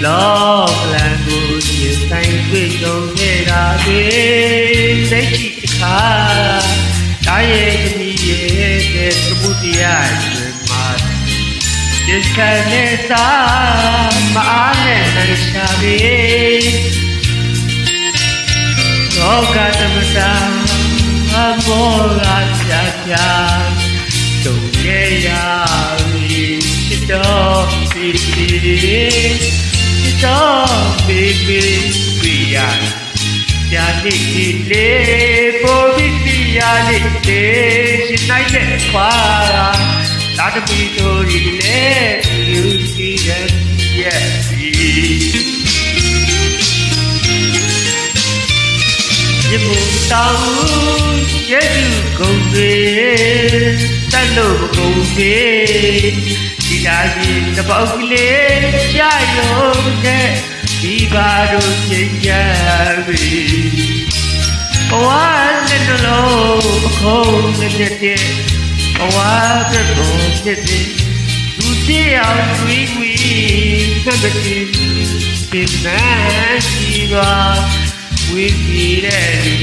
လောကလန်ကိုဒီဆိုင်တွေ့ကြုံခဲ့တာတွေသိချစ်တခါတာရဲ့သမီးရဲ့တဲ့သမုဒ္ဒရာကျွေးမှာဒီကနေ့သာမအားနဲ့နိုင်ရှာပြီလောကသမတာအမောကပြပြတုံရဲ့ရာချစ်တော်တော့baby we are ကြာနေလေပေါ်ပြီးရနေလေရှင်နိုင်တဲ့ခွာတာတပီတို့ဒီလေလူကြီးရဲ့ဒီမူတောင်းရဲ့သူကုန်တွေတက်လို့ကုန်တွေဒီလာကြီးတပေါက်ကလေးကြာရုံနဲ့ဒီပါတို့ချိန်ကြပြီဘဝနဲ့တလုံးအခုံးနဲ့တဲ့ဘဝကတော့ဖြစ်တယ်သူတည်အောင်တွေးပြီးသတ်တဲ့ဒီနာစီပါဝိကိတဲ့ဒီ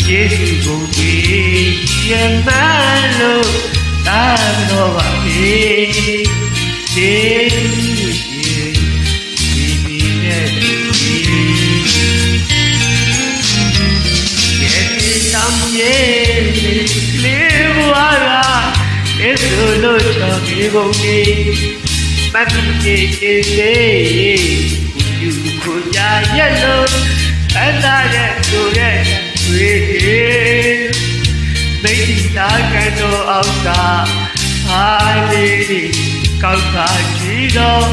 ကျေးဇူးကိုဒီရမလို့တာတော့ပါပြီကျေးဇူးရှင်ဒီမိနဲ့ဒီရဲ့တမ်းရဲ့လေးဘွားရာဒီလိုလို့ချောပြီးပုံကြီးမတ်ကြီးကျေးဇူးကိုကြရဲ့လို့အဲ့ဒါရဲ့ဆိုရဲ့တွေ့သိတာကတော့အောက်ကအားလေးကောက်တာကြည့်တော့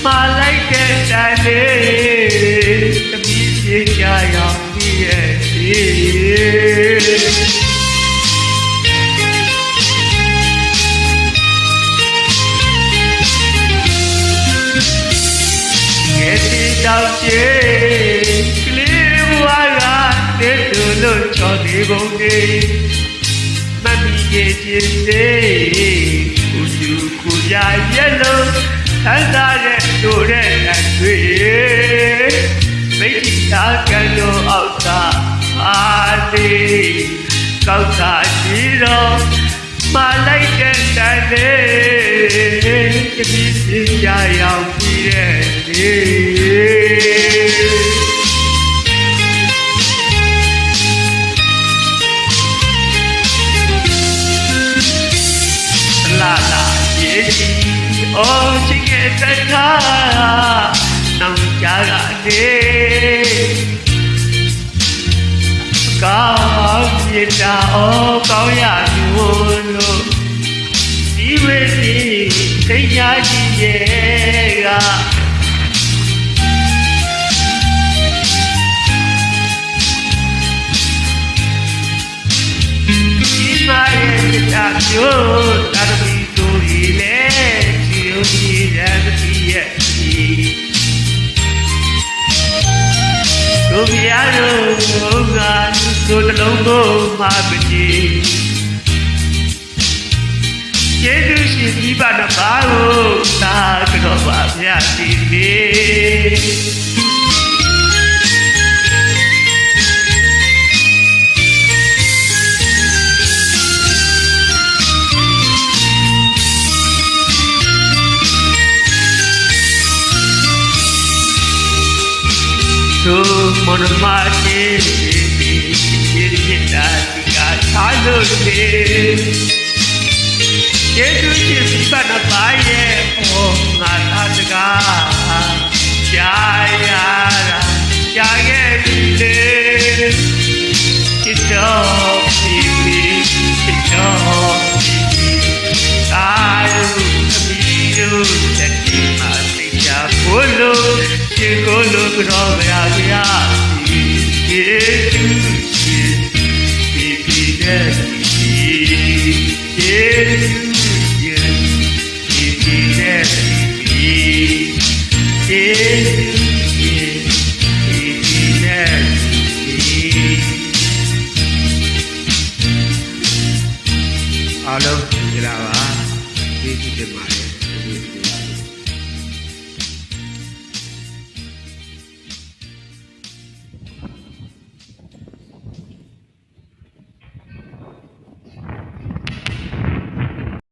မလိုက်တဲ့တန်လေးတပည့်ပြေကြရောင်ပြီးရဲ့တောက်ချေကလေးဘွားကတဲ့သူလို့ချော်နေပုံကြီးမမီရဲ့ချင်းသေးကိုသူကိုရရဲ့လို့သမ်းသားတဲ့တို့တဲ့တွေ့မိတ်တာကတော့အောက်သာအားသေးကောက်တာရှိတော့မလိုက်တဲ့တန်လေးတပည့်စီရရောက်ပြီးတဲ့လာလာရဲ့အော်ချစ်ရဲ့တခါနောင်ကြကနေကောင်းပြတာအော်ကောင်းရမျိုးလို့ဒီဝေစီသိညာကြီးရဲ့ကမာရဲ့တာမျိုးတာပီတို့ဒီလေချီရိုးကြီးတဲ့ဒီရဲ့တို့ပြားတို့ကတို့တလုံးကိုမပကြီးကျေးဇူးရှင်ဒီပါတပါကိုသာကတော့ပါဗျာဒီမေမနမတေဒီတာဒီကသာလို့လေကျေးဇူးရှင်ဒီပါတပါရဲ့ဟောငါသာတကားကြာရတာကြာခဲ့ပြီလေချစ်တော်ပြီးချစ်တော်အာရုံအမီတို့တက်ဒီမှာသိချဖို့လို့ချစ်ကိုလို့ကြောရဗျာကျေးဇူးရှင်ဒီတဲ့ကျေးဇူးရှင်ဒီတဲ့ကျေးဇူးရှင်ဒီတဲ့အားလုံး